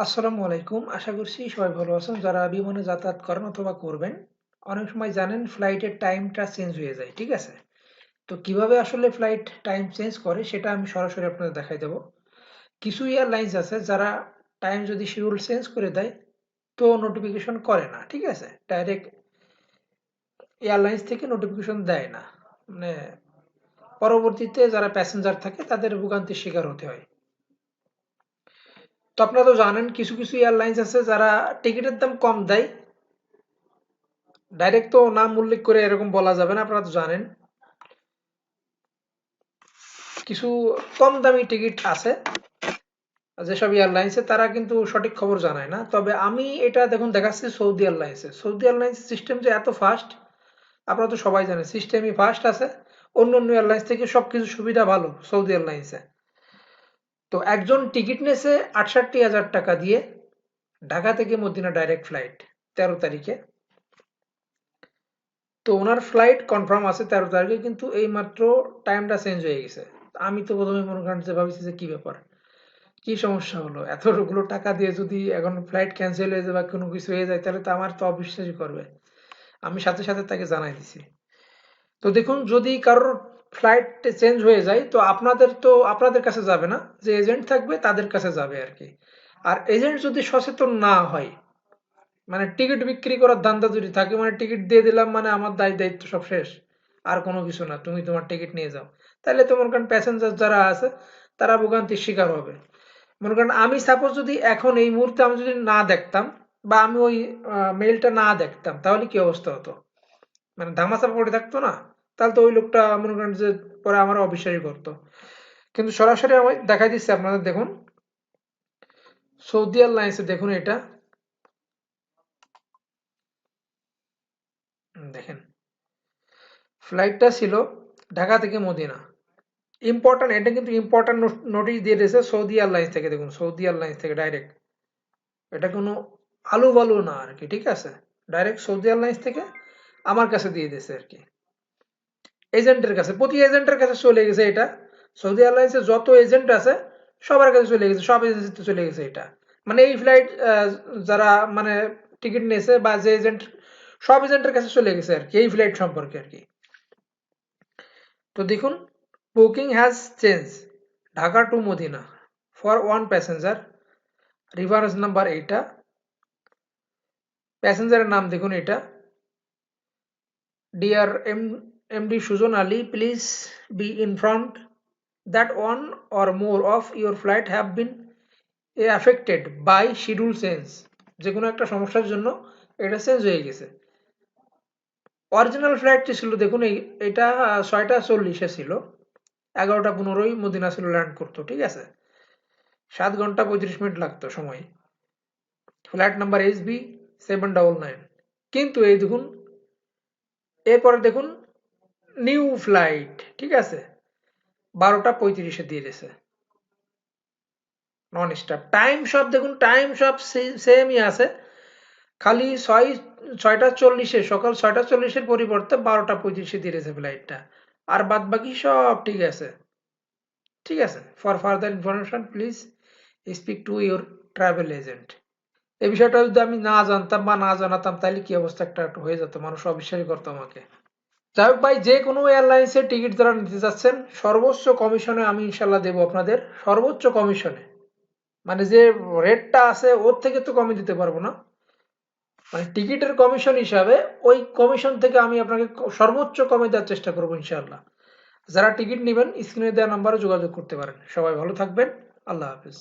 আসসালামু আলাইকুম। আশা করছি সবাই ভালো আছেন। যারা বিমানে যাতায়াত করেন অথবা করবেন, অনেক সময় জানেন ফ্লাইটের টাইমটা চেঞ্জ হয়ে যায়। ঠিক আছে? তো কিভাবে আসলে ফ্লাইট টাইম চেঞ্জ করে সেটা আমি সরাসরি আপনাদের দেখাই দেব। কিছু এয়ারলাইন্স আছে যারা টাইম যদি শিডিউল চেঞ্জ করে দেয় তো নোটিফিকেশন করে না। ঠিক আছে? ডাইরেক্ট এয়ারলাইন্স থেকে নোটিফিকেশন দেয় না। মানে পরবর্তীতে যারা প্যাসেঞ্জার থাকে তাদের ভোগান্তির শিকার হতে হয়। তো আপনারা তো জানেন কিছু কিছু এয়ারলাইন্স আছে যারা টিকিটের দাম কম দেয়। ডাইরেক্ট তো নাম উল্লেখ করে এরকম বলা যাবে না, আপনারা তো জানেন। কিছু কম দামি টিকিট আছে যেসব এয়ারলাইন্সে, তারা কিন্তু সঠিক খবর জানায় না। তবে আমি এটা দেখুন দেখাচ্ছি সৌদি এয়ারলাইন্সে। সৌদি এয়ারলাইন্স সিস্টেম যে এত ফাস্ট, আপনারা তো সবাই জানেন সিস্টেমই ফাস্ট আছে। অন্য অন্য এয়ারলাইন্স থেকে সবকিছু সুবিধা ভালো সৌদি এয়ারলাইন্সে। তো একজন টিকিট নেছে ৬৮,০০০ টাকা দিয়ে, ঢাকা থেকে মদিনা ডাইরেক্ট ফ্লাইট ১৩ তারিখে। তো ওনার ফ্লাইট কনফার্ম আছে ১৩ তারিখে, কিন্তু এই মাত্র টাইমটা চেঞ্জ হয়ে গেছে। আমি তো প্রথমে মনে করেন যে ভাবছি যে কি ব্যাপার, কি সমস্যা হলো, এতগুলো টাকা দিয়ে যদি এখন ফ্লাইট ক্যান্সেল হয়ে যায় বা কোনো কিছু হয়ে যায় তাহলে তো আমার তো অবিশ্বাসই করবে। আমি সাথে সাথে তাকে জানাই দিছি। তো দেখুন, যদি কারোর ফ্লাইট চেঞ্জ হয়ে যায় তো আপনাদের কাছে যাবে না, যে এজেন্ট থাকবে তাদের কাছে যাবে আর কি। আর এজেন্ট যদি সচেতন না হয়, মানে টিকিট বিক্রি করার ধান্দা যদি থাকে, মানে টিকিট দিয়ে দিলাম মানে আমার দায়িত্ব সব শেষ, আর কোনো কিছু না, তুমি তোমার টিকিট নিয়ে যাও, তাহলে তো মনে করেন প্যাসেঞ্জার যারা আছে তারা ভোগান্তির শিকার হবে। মনে করেন আমি সাপোজ যদি এখন এই মুহূর্তে আমি যদি না দেখতাম বা আমি ওই মেইলটা না দেখতাম তাহলে কি অবস্থা হতো, মানে ধামাচাপা পড়ে থাকতো না? তাহলে তো ওই লোকটা মনে করেন যে পরে আমার অবিশ্বাসই করতো। কিন্তু সরাসরি আমি দেখাই দিচ্ছি আপনাদের, দেখুন সৌদি এয়ারলাইন্সে দেখুন এটা, দেখেন ফ্লাইটটা ছিল ঢাকা থেকে মদিনা। ইম্পর্টেন্ট, এটা কিন্তু ইম্পর্টেন্ট নোটিশ দিয়ে দিয়েছে সৌদি এয়ারলাইন্স থেকে। দেখুন সৌদি এয়ারলাইন্স থেকে ডাইরেক্ট, এটা কোনো আলু বালু না আর কি। ঠিক আছে? ডাইরেক্ট সৌদি এয়ারলাইন্স থেকে আমার কাছে দিয়ে দিয়েছে আর কি, এজেন্টের কাছে, প্রতি এজেন্টের কাছে চলে গেছে এটা। সৌদি এয়ারলাইন্সের যত এজেন্ট আছে সবার কাছে চলে গেছে, সব এজেন্সিতে চলে গেছে এটা। মানে এই ফ্লাইট যারা মানে টিকিট নিয়েছে বা যে এজেন্ট, সব এজেন্টের কাছে চলে গেছে আর কি এই ফ্লাইট সম্পর্কে আর কি। তো দেখুন, booking has change Dhaka to Medina for one passenger, reference number এইটা, প্যাসেঞ্জারের নাম দেখুন এটা, dear MD Sujan Ali, please be informed that one or more of your flight have been affected by schedule change। যে কোনো একটা সমস্যার জন্য এটা চেঞ্জ হয়ে গেছে। অরিজিনাল ফ্লাইটটি ছিল দেখুন এটা ৬টা ৪০-এ ছিল, ১১টা ১৫-ই মদিনা ছিল ল্যান্ড করতো। ঠিক আছে? ৭ ঘন্টা ৩৫ মিনিট লাগতো সময়। Flight number HB799। কিন্তু এই দেখুন, এরপরে দেখুন নিউ ফ্লাইট, ঠিক আছে, ১২টা ৩৫-এ দিয়ে দিয়েছে নন স্টপ। টাইম সব দেখুন, টাইম সব সেমই আছে, খালি ৬টা ৪০-এ, সকাল ৬টা ৪০-এর পরিবর্তে ১২টা ৩৫-এ দিয়েছে ফ্লাইটটা। আর বাদ বাকি সব ঠিক আছে। ঠিক আছে? For further information please speak to your travel agent. এই বিষয়টা যদি আমি না জানতাম বা না জানাতাম তাহলে কি অবস্থা একটা একটু হয়ে যেত, মানুষ অবিশ্বাসই করতো আমাকে। যাই হোক ভাই, যে কোনো এয়ারলাইন্সের টিকিট যারা নিতে যাচ্ছেন সর্বোচ্চ কমিশনে আমি ইনশাল্লাহ দেবো আপনাদের, সর্বোচ্চ কমিশনে। মানে যে রেটটা আছে ওর থেকে তো কমে দিতে পারবো না, মানে টিকিটের কমিশন হিসাবে ওই কমিশন থেকে আমি আপনাকে সর্বোচ্চ কমে দেওয়ার চেষ্টা করবো ইনশাআল্লাহ। যারা টিকিট নেবেন স্ক্রিনে দেওয়া নাম্বারে যোগাযোগ করতে পারেন। সবাই ভালো থাকবেন। আল্লাহ হাফেজ।